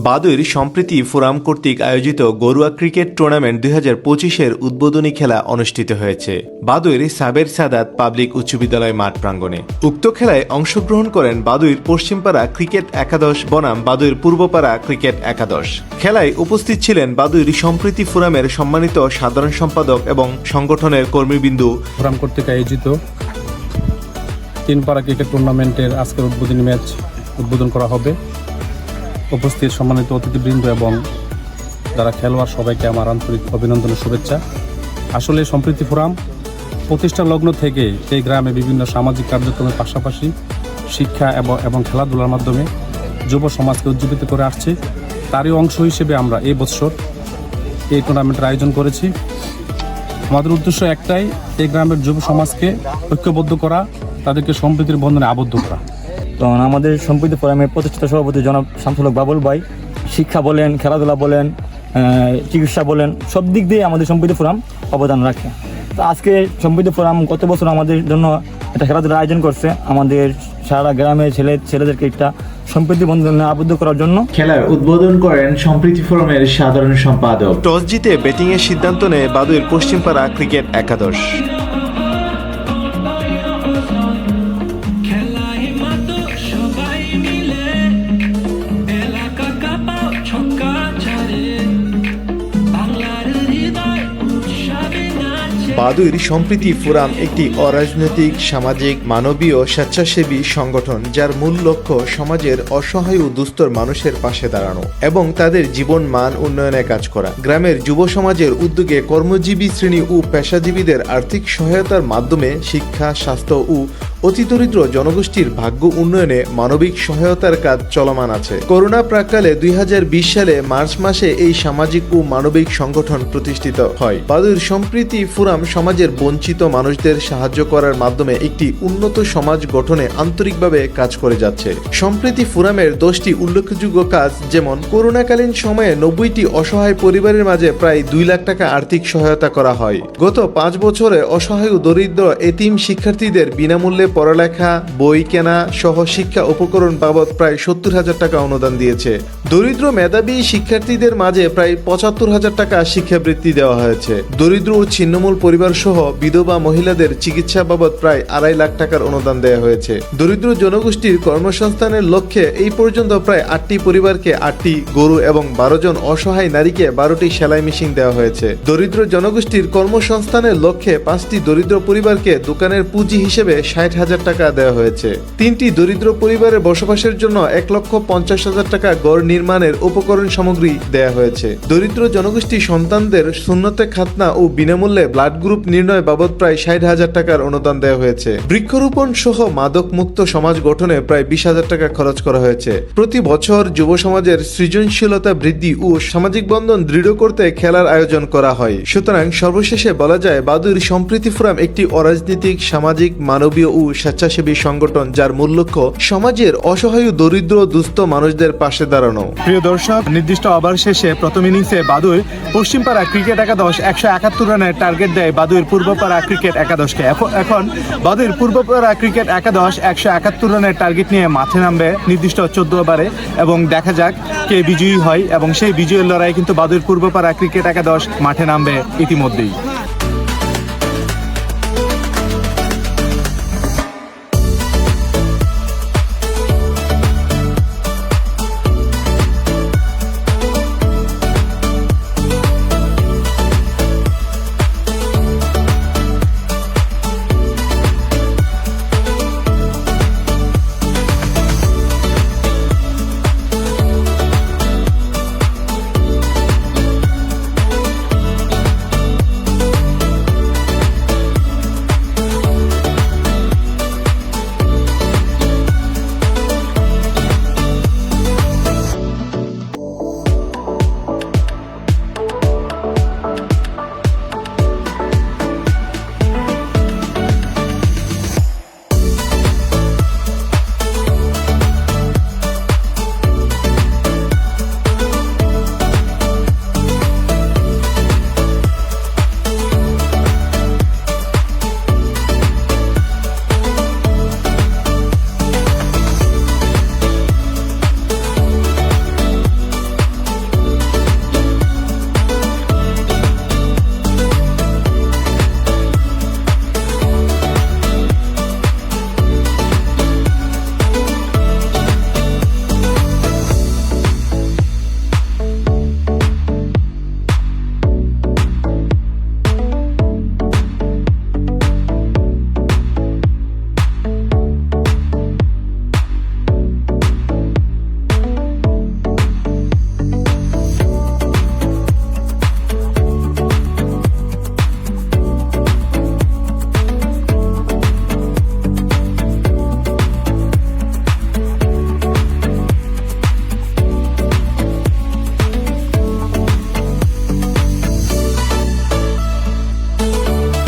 বাদুড় সম্প্রীতি ফোরাম কর্তৃক আয়োজিত ঘরোয়া ক্রিকেট টুর্নামেন্ট 2025-এর উদ্বোধনী খেলা অনুষ্ঠিত হয়েছে বাদুড় সাবের সাদাত পাবলিক উচ্চ বিদ্যালয় মাঠ প্রাঙ্গণে। উক্ত খেলায় অংশগ্রহণ করেন বাদুড় পশ্চিমপাড়া ক্রিকেট একাদশ বনাম বাদুড় পূর্বপাড়া ক্রিকেট একাদশ। খেলায় উপস্থিত ছিলেন বাদুড় সম্প্রীতি ফোরামের সম্মানিত সাধারণ সম্পাদক এবং সংগঠনের কর্মীবৃন্দ। ফোরাম কর্তৃক আয়োজিত তিনপাড়া ক্রিকেট টুর্নামেন্টের আজকের উদ্বোধনী ম্যাচ উদ্বোধন করা হবে। উপস্থিত সম্মানিত অতিথিবৃন্দ এবং যারা খেলোয়াড় সবাইকে আমার আন্তরিক অভিনন্দন ও শুভেচ্ছা। আসলে সম্প্রীতি ফোরাম প্রতিষ্ঠা লগ্ন থেকে এই গ্রামে বিভিন্ন সামাজিক কার্যক্রমের পাশাপাশি শিক্ষা এবং খেলাধুলার মাধ্যমে যুব সমাজকে উজ্জীবিত করে আসছে। তারই অংশ হিসেবে আমরা এই বছর এই টুর্নামেন্টের আয়োজন করেছি। আমাদের উদ্দেশ্য একটাই, এই গ্রামের যুব সমাজকে ঐক্যবদ্ধ করা, তাদেরকে সম্প্রীতির বন্ধনে আবদ্ধ করা। তো আমাদের সম্প্রীতি ফোরামের প্রতিষ্ঠাতা সভাপতি জনাব শামসুল হক বাবুল ভাই শিক্ষা বলেন, খেলাধুলা বলেন, চিকিৎসা বলেন, সব দিক দিয়ে আমাদের সম্প্রীতি ফোরাম অবদান রাখে। তো আজকে সম্প্রীতি ফোরাম গত বছর আমাদের জন্য একটা খেলাধুলার আয়োজন করছে, আমাদের সারা গ্রামের ছেলেদেরকে একটা সম্প্রীতি বন্ধনে আবদ্ধ করার জন্য। খেলার উদ্বোধন করেন সম্প্রীতি ফোরামের সাধারণ সম্পাদক। টস জিতে ব্যাটিংয়ের সিদ্ধান্ত নেয় বাদুড় পশ্চিমপাড়া ক্রিকেট একাদশ। বাদুড় সম্প্রীতি ফোরাম একটি অরাজনৈতিক, সামাজিক, মানবীয়, স্বেচ্ছাসেবী সংগঠন যার মূল লক্ষ্য সমাজের অসহায় ও দুস্থর মানুষের পাশে দাঁড়ানো এবং তাদের জীবন মান উন্নয়নে কাজ করা। গ্রামের যুব সমাজের উদ্যোগে কর্মজীবী শ্রেণী ও পেশাজীবীদের আর্থিক সহায়তার মাধ্যমে শিক্ষা, স্বাস্থ্য ও অতি দরিদ্র জনগোষ্ঠীর ভাগ্য উন্নয়নে মানবিক সহায়তার কাজ চলমান আছে। করোনা প্রাককালে 2020 সালে মার্চ মাসে এই সামাজিক ও মানবিক সংগঠন প্রতিষ্ঠিত হয়। বাদুড় সম্প্রীতি ফোরাম সমাজের বঞ্চিত মানুষদের সাহায্য করার মাধ্যমে একটি উন্নত সমাজ গঠনে আন্তরিকভাবে কাজ করে যাচ্ছে। সম্প্রীতি ফোরামের 10টি উল্লেখযোগ্য কাজ, যেমন করোনাকালীন সময়ে 90টি অসহায় পরিবারের মাঝে প্রায় 2 লাখ টাকা আর্থিক সহায়তা করা হয়। গত 5 বছরে অসহায় ও দরিদ্র এতিম শিক্ষার্থীদের বিনামূল্যে পড়ালেখা, বই কেনা সহ শিক্ষা উপকরণ বাবদ প্রায় 70,000 টাকা অনুদান দিয়েছে। দরিদ্র মেধাবী শিক্ষার্থীদের মাঝে প্রায় 75,000 টাকা শিক্ষাবৃত্তি দেওয়া হয়েছে। দরিদ্র ও ছিন্নমূল পরিবার সহ বিধবা মহিলাদের চিকিৎসা বাবদ প্রায় 2.5 লাখ টাকার অনুদান দেওয়া হয়েছে। দরিদ্র জনগোষ্ঠীর কর্মসংস্থানের লক্ষ্যে এই পর্যন্ত প্রায় 8টি পরিবারকে 8টি গরু এবং 12 জন অসহায় নারীকে 12টি সেলাই মেশিন দেওয়া হয়েছে। দরিদ্র জনগোষ্ঠীর কর্মসংস্থানের লক্ষ্যে 5টি দরিদ্র পরিবারকে দোকানের পুঁজি হিসেবে 60,000 টাকা দেওয়া হয়েছে। 3টি দরিদ্র পরিবারের বসবাসের জন্য 1,50,000 টাকা গড় নির্মাণের উপকরণ সামগ্রী দেওয়া হয়েছে। দরিদ্র জনগোষ্ঠী সন্তানদের সুন্নতে খাতনা ও বিনামূল্যে ব্লাড গ্রুপ নির্ণয় বাবদ প্রায় 60,000 টাকার অনুদান দেওয়া হয়েছে। বৃক্ষরোপণ সহ মাদক মুক্ত সমাজ গঠনে প্রায় 20,000 টাকা খরচ করা হয়েছে। প্রতি বছর যুব সমাজের সৃজনশীলতা বৃদ্ধি ও সামাজিক বন্ধন দৃঢ় করতে খেলার আয়োজন করা হয়। সুতরাং সর্বশেষে বলা যায়, বাদুড় সম্প্রীতি ফোরাম একটি অরাজনৈতিক, সামাজিক, মানবীয় ও স্বেচ্ছাসেবী সংগঠন যার মূল লক্ষ্য সমাজের অসহায় দরিদ্র দুস্থ মানুষদের পাশে দাঁড়ানো। প্রিয় দর্শক, নির্দিষ্ট ওভার শেষে প্রথম ইনিংসে বাদুড় পশ্চিমপাড়া ক্রিকেট একাদশ 171 রানের টার্গেট দেয় বাদুড় পূর্বপাড়া ক্রিকেট একাদশকে। এখন বাদুড় পূর্বপাড়া ক্রিকেট একাদশ 171 রানের টার্গেট নিয়ে মাঠে নামবে নির্দিষ্ট 14 ওভারে এবং দেখা যাক কে বিজয়ী হয়, এবং সেই বিজয়ের লড়াই কিন্তু বাদুড় পূর্বপাড়া ক্রিকেট একাদশ মাঠে নামবে ইতিমধ্যেই।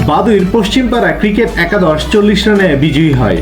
বাদুইর পশ্চিমপাড়া ক্রিকেট একাদশ 40 রানে বিজয়ী হয়।